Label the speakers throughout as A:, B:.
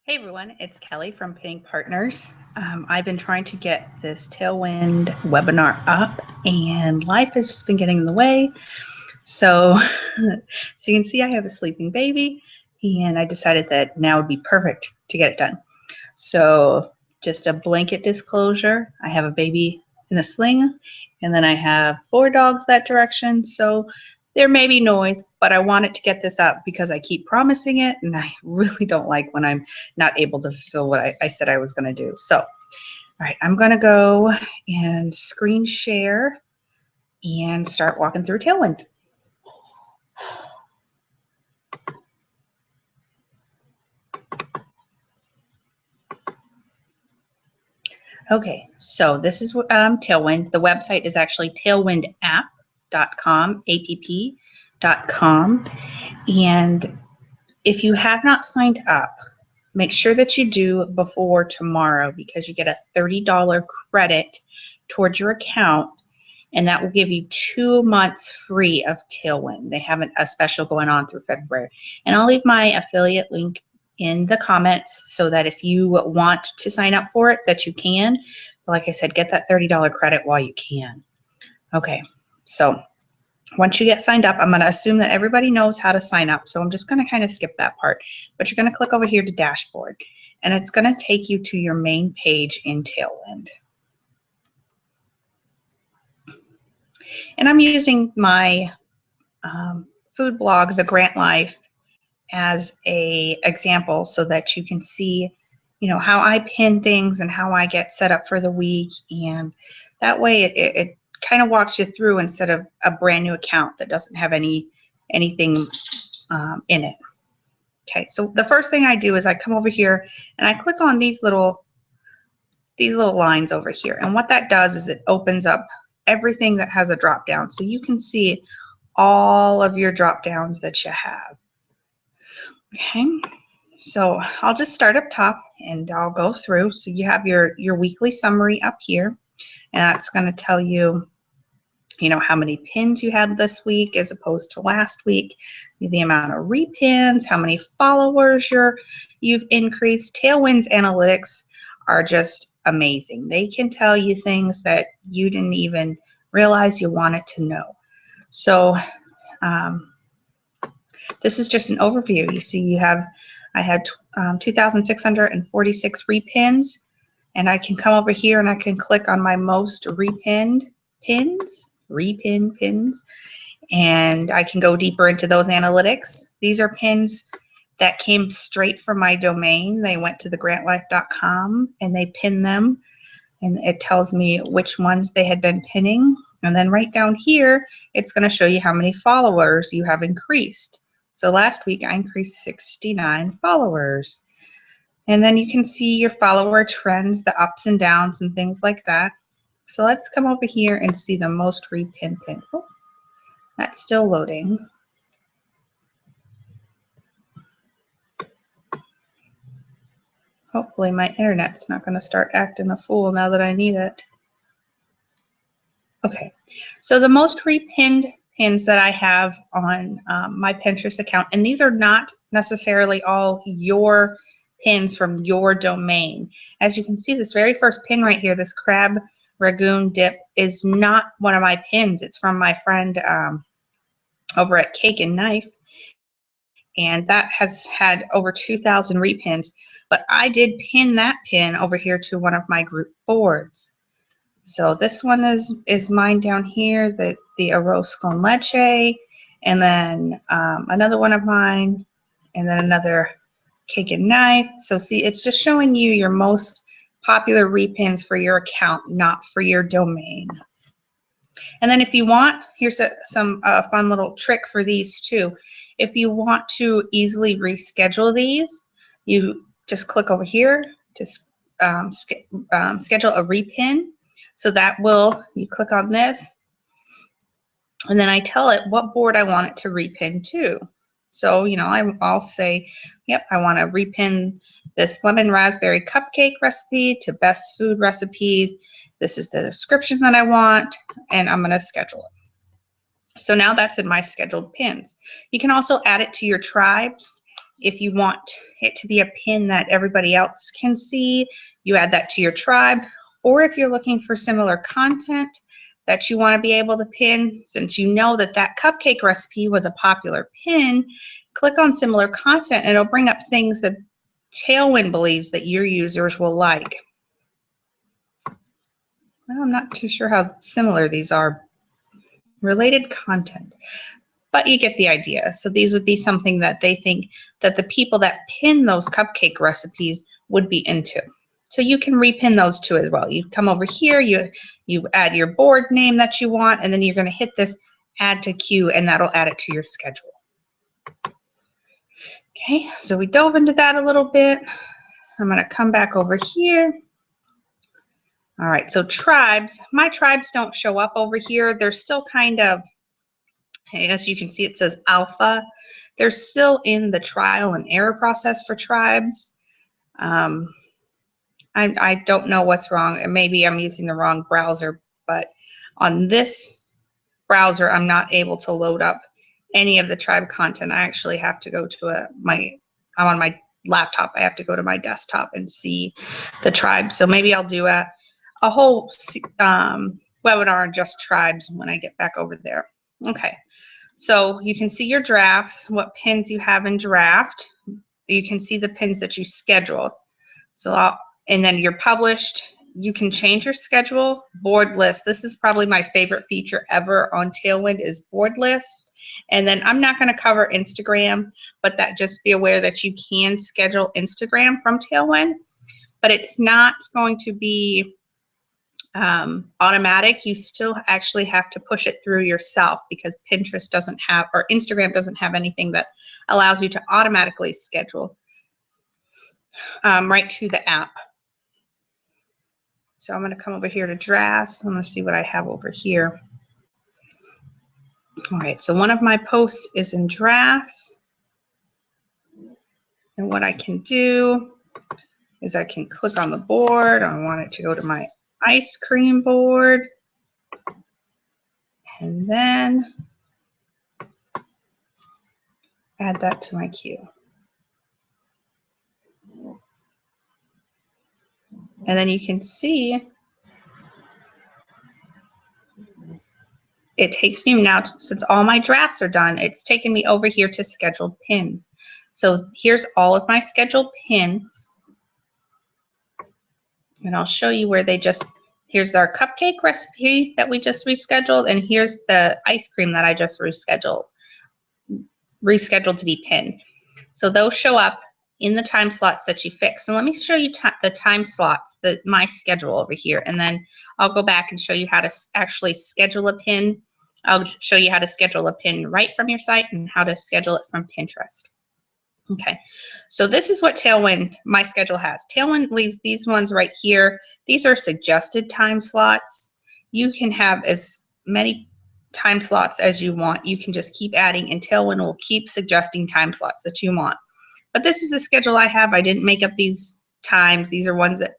A: Hey everyone, it's Kelly from Pinning Partners. I've been trying to get this Tailwind webinar up and life has just been getting in the way. So you can see I have a sleeping baby and I decided that now would be perfect to get it done. So just a blanket disclosure, I have a baby in a sling and then I have 4 dogs that direction. So there may be noise, but I wanted to get this up because I keep promising it and I really don't like when I'm not able to fulfill what I said I was going to do. So, all right, I'm going to go and screen share and start walking through Tailwind. Okay, so this is Tailwind. The website is actually tailwindapp.com, app.com. And if you have not signed up, make sure that you do before tomorrow because you get a $30 credit towards your account, and that will give you 2 months free of Tailwind. They have a special going on through February. And I'll leave my affiliate link in the comments so that if you want to sign up for it, that you can. But like I said, get that $30 credit while you can. Okay, so once you get signed up, I'm going to assume that everybody knows how to sign up. So I'm just going to kind of skip that part. But you're going to click over here to Dashboard. And it's going to take you to your main page in Tailwind. And I'm using my food blog, The Grant Life, as an example so that you can see, how I pin things and how I get set up for the week. And that way it kind of walks you through instead of a brand new account that doesn't have anything in it. Okay, so the first thing I do is I come over here and I click on these little lines over here. And what that does is it opens up everything that has a drop down. So you can see all of your drop downs that you have. Okay, so I'll just start up top and I'll go through. So you have your weekly summary up here, and that's going to tell you, how many pins you had this week as opposed to last week, the amount of repins, how many followers you've increased. Tailwind's analytics are just amazing. They can tell you things that you didn't even realize you wanted to know. So this is just an overview. You see I had 2,646 repins, and I can come over here and I can click on my most repinned pins, and I can go deeper into those analytics. These are pins that came straight from my domain. They went to thegrantlife.com and they pinned them, and it tells me which ones they had been pinning. And then right down here, it's going to show you how many followers you have increased. So last week I increased 69 followers. And then you can see your follower trends, the ups and downs and things like that. So let's come over here and see the most repinned pins. Oh, that's still loading. Hopefully my internet's not going to start acting a fool now that I need it. Okay, so the most repinned pins that I have on my Pinterest account, and these are not necessarily all your pins from your domain. As you can see, this very first pin right here, this crab ragoon dip, is not one of my pins. It's from my friend over at Cake and Knife, and that has had over 2,000 repins. But I did pin that pin over here to one of my group boards. So this one is mine down here, the arroz con leche, and then another one of mine, and then another Cake and Knife. So see, it's just showing you your most popular repins for your account, not for your domain. And then if you want, here's some fun little trick for these too. If you want to easily reschedule these, you just click over here to schedule a repin. So that you click on this, and then I tell it what board I want it to repin to. So, I'll say, yep, I want to repin this lemon raspberry cupcake recipe to best food recipes. This is the description that I want, and I'm going to schedule it. So now that's in my scheduled pins. You can also add it to your tribes, If you want it to be a pin that everybody else can see, you add that to your tribe. Or if you're looking for similar content that you want to be able to pin, since you know that that cupcake recipe was a popular pin, click on similar content and it'll bring up things that Tailwind believes that your users will like. Well, I'm not too sure how similar these are. Related content. But you get the idea. So these would be something that they think that the people that pin those cupcake recipes would be into. So you can repin those too as well. You come over here, you add your board name that you want, and then you're going to hit this add to queue, and that'll add it to your schedule. Okay, so we dove into that a little bit. I'm going to come back over here. All right, so tribes. My tribes don't show up over here. They're still kind of, as you can see, it says alpha. They're still in the trial and error process for tribes. I don't know what's wrong. Maybe I'm using the wrong browser, but on this browser, I'm not able to load up any of the tribe content. I actually have to go to I'm on my laptop. I have to go to my desktop and see the tribes. So maybe I'll do a whole webinar on just tribes when I get back over there. Okay. So you can see your drafts, what pins you have in draft. You can see the pins that you scheduled. So and then you're published. You can change your schedule, board list. This is probably my favorite feature ever on Tailwind is board list. And then I'm not going to cover Instagram, but that just be aware that you can schedule Instagram from Tailwind, but it's not going to be automatic. You still actually have to push it through yourself because Pinterest doesn't have, or Instagram doesn't have anything that allows you to automatically schedule right to the app. So I'm going to come over here to drafts. I'm going to see what I have over here. All right, so one of my posts is in drafts. And what I can do is I can click on the board. I want it to go to my ice cream board. And then add that to my queue. And then you can see it takes me now, since all my drafts are done, it's taken me over here to scheduled pins. So here's all of my scheduled pins. And I'll show you where here's our cupcake recipe that we just rescheduled, and here's the ice cream that I just rescheduled to be pinned. So those show up in the time slots that you fix. So let me show you the time slots, my schedule over here, and then I'll go back and show you how to actually schedule a pin. I'll show you how to schedule a pin right from your site and how to schedule it from Pinterest. Okay, so this is what Tailwind, my schedule has. Tailwind leaves these ones right here. These are suggested time slots. You can have as many time slots as you want. You can just keep adding, and Tailwind will keep suggesting time slots that you want. But this is the schedule I have. I didn't make up these times. These are ones that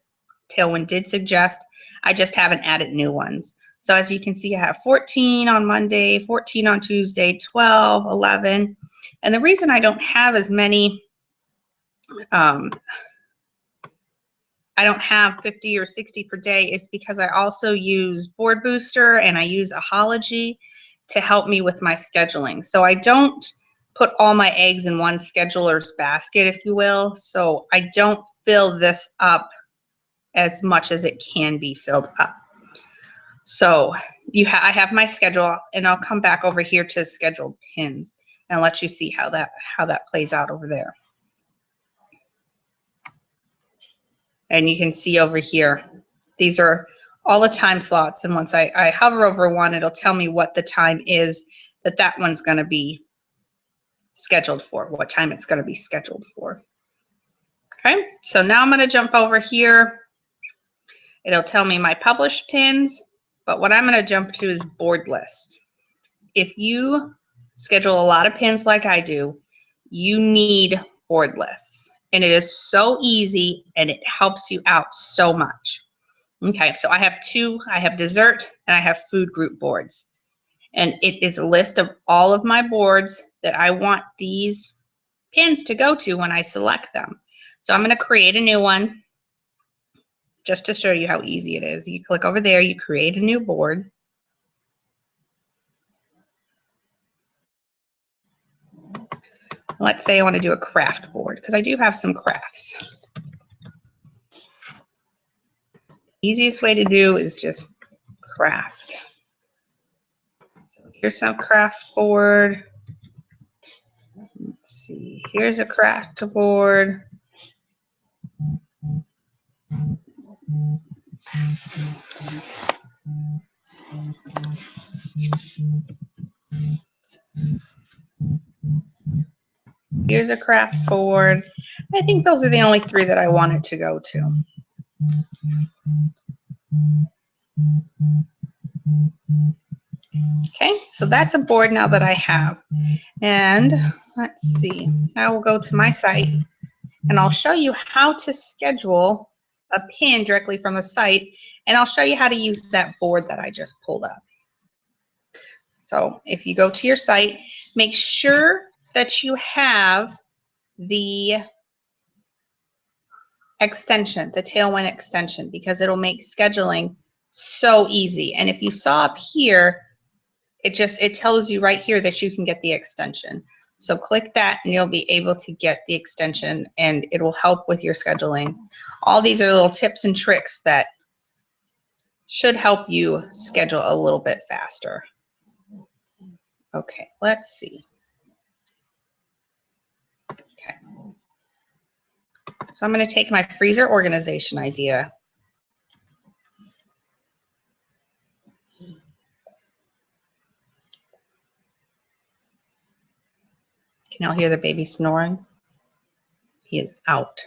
A: Tailwind did suggest. I just haven't added new ones. So as you can see, I have 14 on Monday, 14 on Tuesday, 12, 11. And the reason I don't have as many, I don't have 50 or 60 per day is because I also use Board Booster and I use Ahology to help me with my scheduling. So I don't put all my eggs in one scheduler's basket, if you will. So I don't fill this up as much as it can be filled up. So I have my schedule, and I'll come back over here to scheduled pins and let you see how that plays out over there. And you can see over here, these are all the time slots. And once I hover over one, it'll tell me what the time is that one's going to be scheduled for, what time it's going to be scheduled for. Okay, so now I'm going to jump over here. It'll tell me my published pins, but what I'm going to jump to is board list. If you schedule a lot of pins like I do, you need board lists. And it is so easy, and it helps you out so much. Okay, so I have two. I have dessert and I have food group boards. And it is a list of all of my boards that I want these pins to go to when I select them. So I'm going to create a new one just to show you how easy it is. You click over there, you create a new board. Let's say I want to do a craft board because I do have some crafts. Easiest way to do is just craft. So here's some craft board. Let's see, here's a craft board. Here's a craft board. I think those are the only three that I wanted to go to. Okay, so that's a board now that I have. And let's see, I will go to my site and I'll show you how to schedule a pin directly from the site, and I'll show you how to use that board that I just pulled up. So if you go to your site, make sure that you have the extension, the Tailwind extension, because it'll make scheduling so easy. And if you saw up here, it tells you right here that you can get the extension. So click that and you'll be able to get the extension, and it will help with your scheduling. All these are little tips and tricks that should help you schedule a little bit faster. Okay, let's see. Okay. So I'm going to take my freezer organization idea. Can y'all hear the baby snoring? He is out.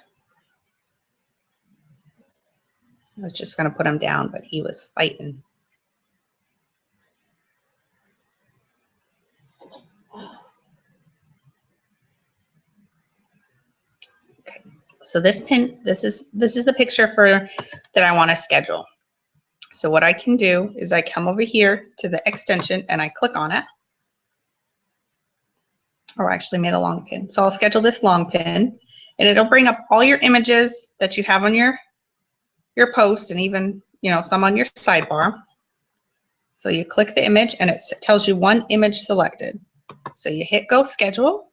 A: I was just going to put him down, but he was fighting. Okay. So this pin, this is the picture for that I want to schedule. So what I can do is I come over here to the extension and I click on it. Or actually made a long pin. So I'll schedule this long pin, and it'll bring up all your images that you have on your post, and even, you know, some on your sidebar. So you click the image and it tells you one image selected. So you hit go schedule.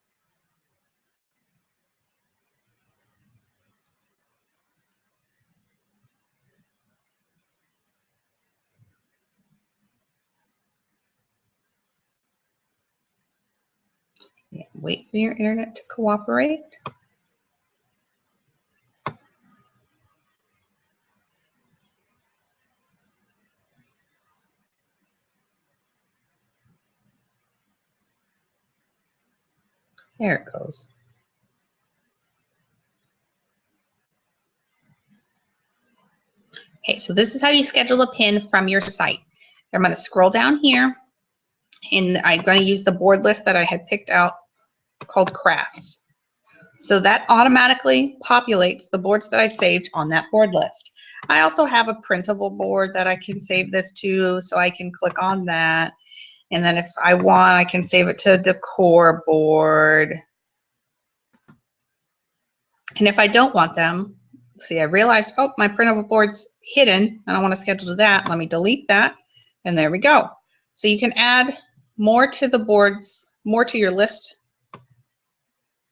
A: Yeah, wait for your internet to cooperate. There it goes. Okay, so this is how you schedule a pin from your site. I'm going to scroll down here, and I'm going to use the board list that I had picked out called crafts. So that automatically populates the boards that I saved on that board list. I also have a printable board that I can save this to, so I can click on that. And then if I want, I can save it to a decor board. And if I don't want them, see, I realized, oh, my printable board's hidden and I want to schedule that. Let me delete that. And there we go. So you can add more to the boards, more to your list.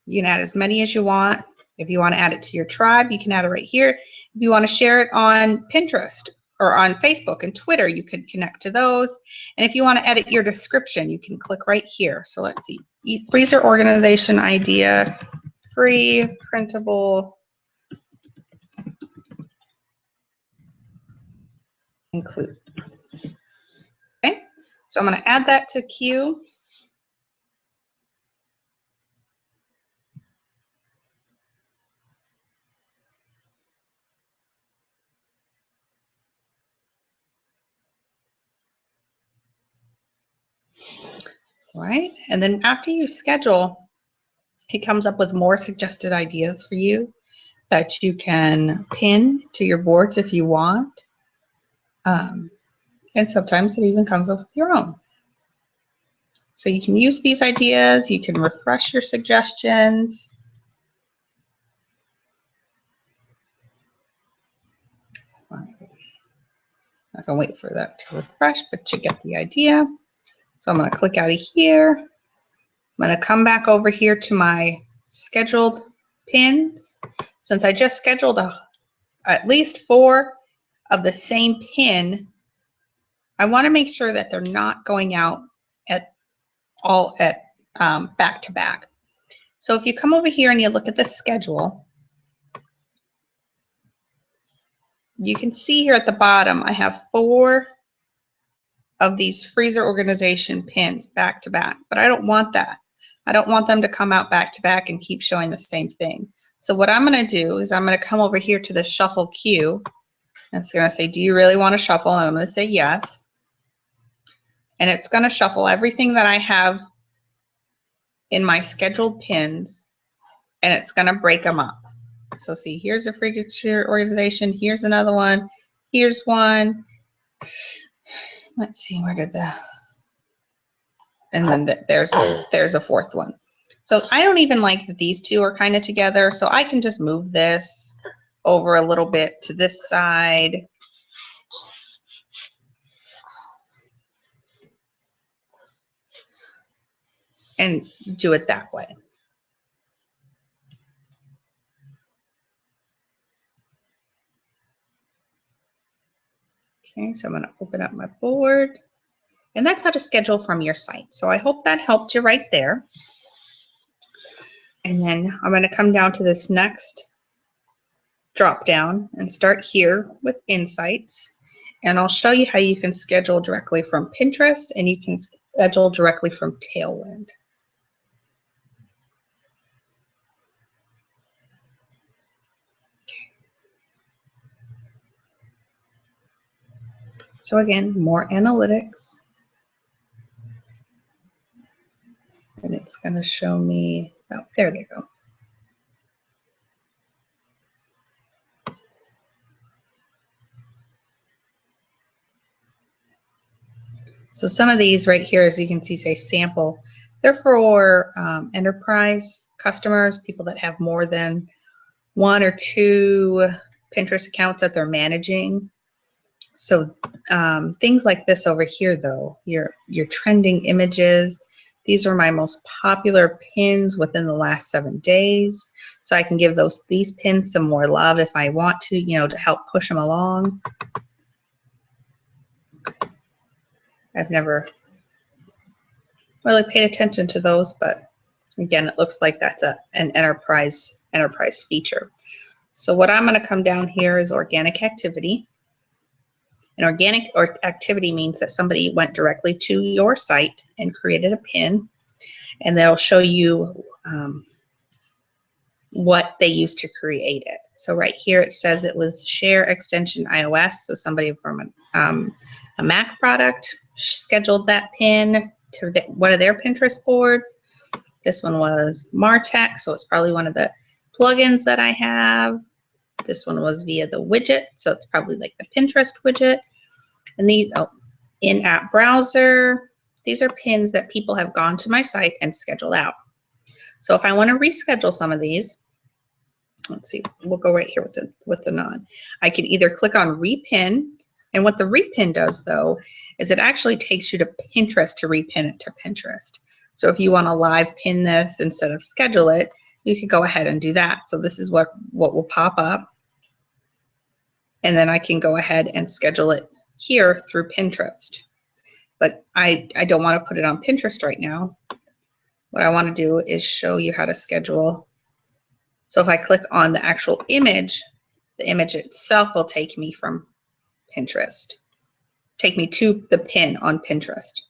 A: You can add as many as you want. If you want to add it to your tribe, you can add it right here. If you want to share it on Pinterest or on Facebook and Twitter, you can connect to those. And if you want to edit your description, you can click right here. So let's see, freezer organization idea, free printable include. Okay, so I'm going to add that to queue. Right, and then after you schedule, it comes up with more suggested ideas for you that you can pin to your boards if you want. And sometimes it even comes up with your own. So you can use these ideas, you can refresh your suggestions. I'm not gonna wait for that to refresh, but you get the idea. So I'm gonna click out of here. I'm gonna come back over here to my scheduled pins. Since I just scheduled at least 4 of the same pin, I wanna make sure that they're not going out at back to back. So if you come over here and you look at the schedule, you can see here at the bottom, I have 4 of these freezer organization pins back to back, but I don't want that. I don't want them to come out back to back and keep showing the same thing. So what I'm going to do is I'm going to come over here to the shuffle queue, and it's going to say, do you really want to shuffle? And I'm going to say yes. And it's going to shuffle everything that I have in my scheduled pins, and it's going to break them up. So see, here's a freezer organization, here's another one, here's one. Let's see, where did the, and then there's a 4th one. So I don't even like that these 2 are kind of together, so I can just move this over a little bit to this side. And do it that way. Okay, so I'm going to open up my board. And that's how to schedule from your site. So I hope that helped you right there. And then I'm going to come down to this next drop down and start here with Insights. And I'll show you how you can schedule directly from Pinterest, and you can schedule directly from Tailwind. So again, more analytics. And it's going to show me, oh, there they go. So some of these right here, as you can see, say sample. They're for enterprise customers, people that have more than 1 or 2 Pinterest accounts that they're managing. So things like this over here, though, your trending images. These are my most popular pins within the last 7 days. So I can give these pins some more love if I want to, to help push them along. I've never really paid attention to those, but again, it looks like that's an enterprise feature. So what I'm going to come down here is organic activity. And organic activity means that somebody went directly to your site and created a pin, and they'll show you what they used to create it. So right here it says it was share extension iOS. So somebody from a Mac product scheduled that pin to one of their Pinterest boards. This one was Martech, so it's probably one of the plugins that I have. This one was via the widget, so it's probably like the Pinterest widget. And these, in-app browser, these are pins that people have gone to my site and scheduled out. So if I want to reschedule some of these, let's see, we'll go right here with the none. I could either click on repin, and what the repin does though is it actually takes you to Pinterest to repin it to Pinterest. So if you want to live pin this instead of schedule it, you could go ahead and do that. So this is what will pop up, and then I can go ahead and schedule it here through Pinterest. But I don't want to put it on Pinterest right now. What I want to do is show you how to schedule. So if I click on the actual image, the image itself will take me from Pinterest, take me to the pin on Pinterest.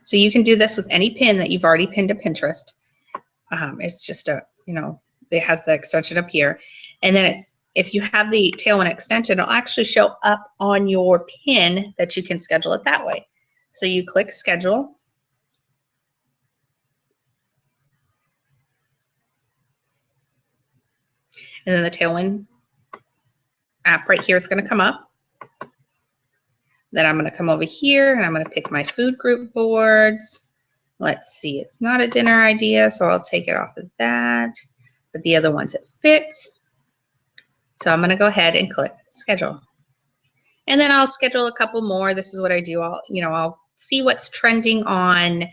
A: So you can do this with any pin that you've already pinned to Pinterest. It's just it has the extension up here. And then if you have the Tailwind extension, it'll actually show up on your pin that you can schedule it that way. So you click schedule. And then the Tailwind app right here is going to come up. Then I'm going to come over here and I'm going to pick my food group boards. Let's see, it's not a dinner idea, so I'll take it off of that. But the other ones, it fits. So I'm going to go ahead and click schedule. And then I'll schedule a couple more. This is what I do. I'll see what's trending on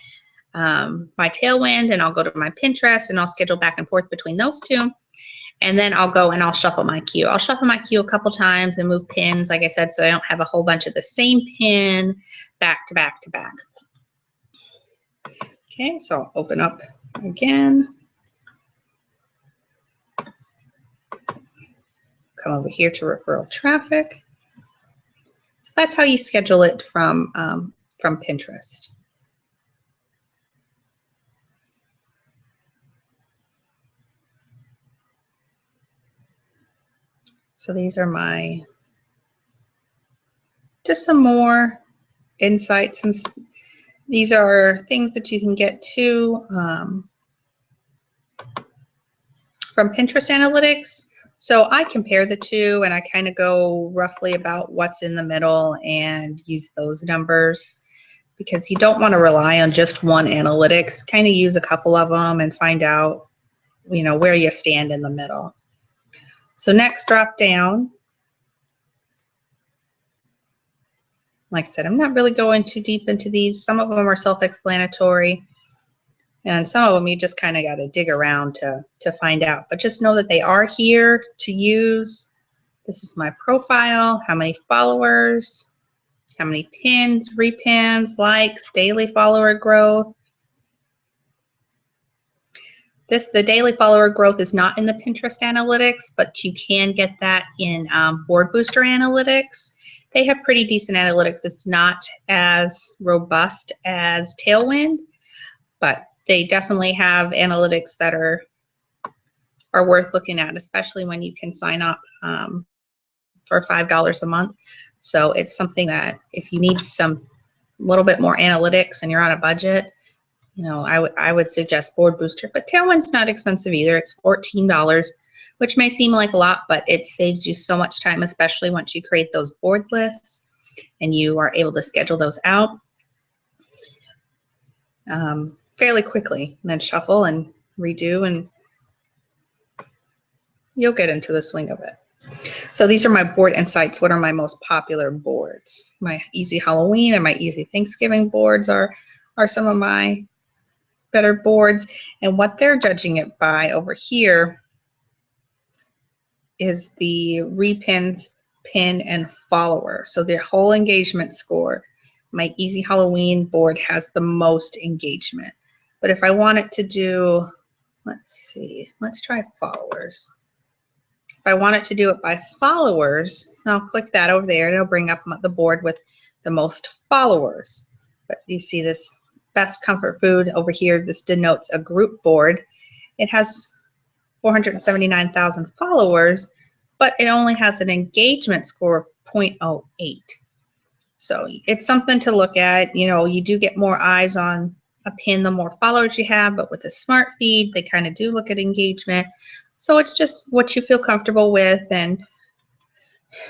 A: my Tailwind, and I'll go to my Pinterest and I'll schedule back and forth between those two. And then I'll go and I'll shuffle my queue. I'll shuffle my queue a couple times and move pins, like I said, so I don't have a whole bunch of the same pin back to back to back. Okay, so I'll open up again. Come over here to referral traffic. So that's how you schedule it from Pinterest. So these are just some more insights, and these are things that you can get to from Pinterest Analytics. So I compare the two and I kind of go roughly about what's in the middle and use those numbers, because you don't want to rely on just one analytics. Kind of use a couple of them and find out, where you stand in the middle. So next, drop down. Like I said, I'm not really going too deep into these. Some of them are self-explanatory, and some of them you just kind of got to dig around to find out. But just know that they are here to use. This is my profile, how many followers, how many pins, repins, likes, daily follower growth. The daily follower growth is not in the Pinterest Analytics, but you can get that in Board Booster Analytics. They have pretty decent analytics. It's not as robust as Tailwind, but they definitely have analytics that are worth looking at, especially when you can sign up for $5 a month. So it's something that if you need some little bit more analytics and you're on a budget, I would suggest Board Booster. But Tailwind's not expensive either. It's $14, which may seem like a lot, but it saves you so much time, especially once you create those board lists and you are able to schedule those out fairly quickly, and then shuffle and redo, and you'll get into the swing of it. So these are my board insights. What are my most popular boards? My Easy Halloween and my Easy Thanksgiving boards are some of my better boards, and what they're judging it by over here is the repins, pin, and follower. So their whole engagement score. My Easy Halloween board has the most engagement. But if I wanted to do, let's try followers. If I wanted to do it by followers, I'll click that over there and it'll bring up the board with the most followers. But you see this best comfort food over here, this denotes a group board. It has 479,000 followers, but it only has an engagement score of 0.08. So it's something to look at. You do get more eyes on a pin the more followers you have, but with a smart feed, they kind of do look at engagement. So it's just what you feel comfortable with and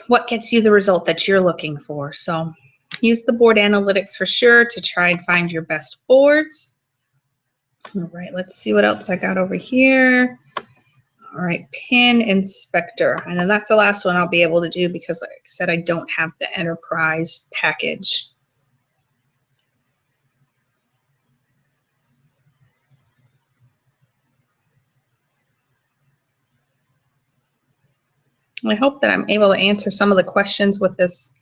A: what gets you the result that you're looking for. So use the board analytics for sure to try and find your best boards. All right, let's see what else I got over here. All right, pin inspector. And then that's the last one I'll be able to do because, like I said, I don't have the enterprise package. I hope that I'm able to answer some of the questions with this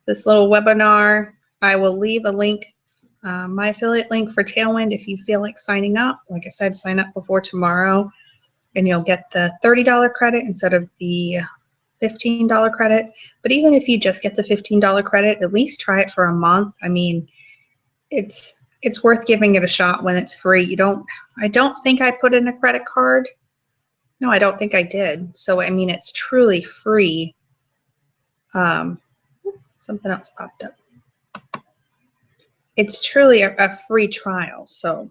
A: little webinar. I will leave a link, my affiliate link for Tailwind if you feel like signing up. Like I said, sign up before tomorrow and you'll get the $30 credit instead of the $15 credit. But even if you just get the $15 credit, at least try it for a month. I mean, it's worth giving it a shot when it's free. I don't think I put in a credit card. No, I don't think I did. So, I mean, it's truly free. Something else popped up. It's truly a free trial. So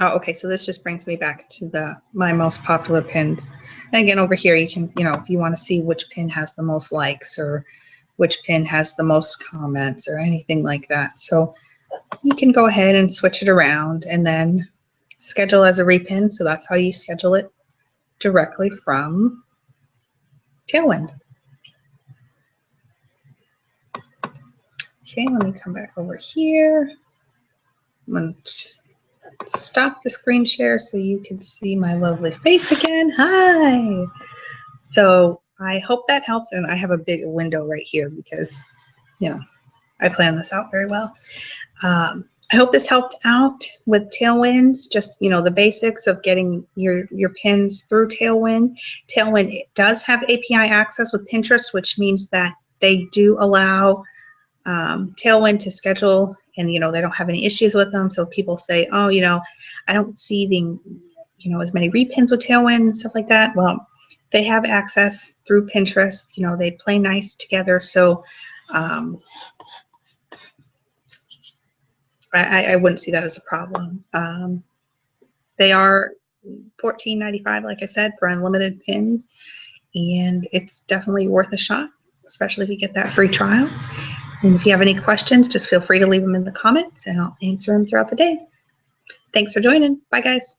A: Oh, okay, so this just brings me back to my most popular pins. And again, over here, you can, if you want to see which pin has the most likes or which pin has the most comments or anything like that. So you can go ahead and switch it around and then schedule as a repin. So that's how you schedule it directly from Tailwind. Okay, let me come back over here. I'm going to stop the screen share so you can see my lovely face again. Hi! So I hope that helped, and I have a big window right here because, I planned this out very well. I hope this helped out with Tailwinds, just, the basics of getting your pins through Tailwind. Tailwind does have API access with Pinterest, which means that they do allow Tailwind to schedule, and they don't have any issues with them. So people say, oh, I don't see as many repins with Tailwind and stuff like that. Well, they have access through Pinterest. They play nice together. So I wouldn't see that as a problem. They are $14.95, like I said, for unlimited pins, and it's definitely worth a shot, especially if you get that free trial. And if you have any questions, just feel free to leave them in the comments, and I'll answer them throughout the day. Thanks for joining. Bye, guys.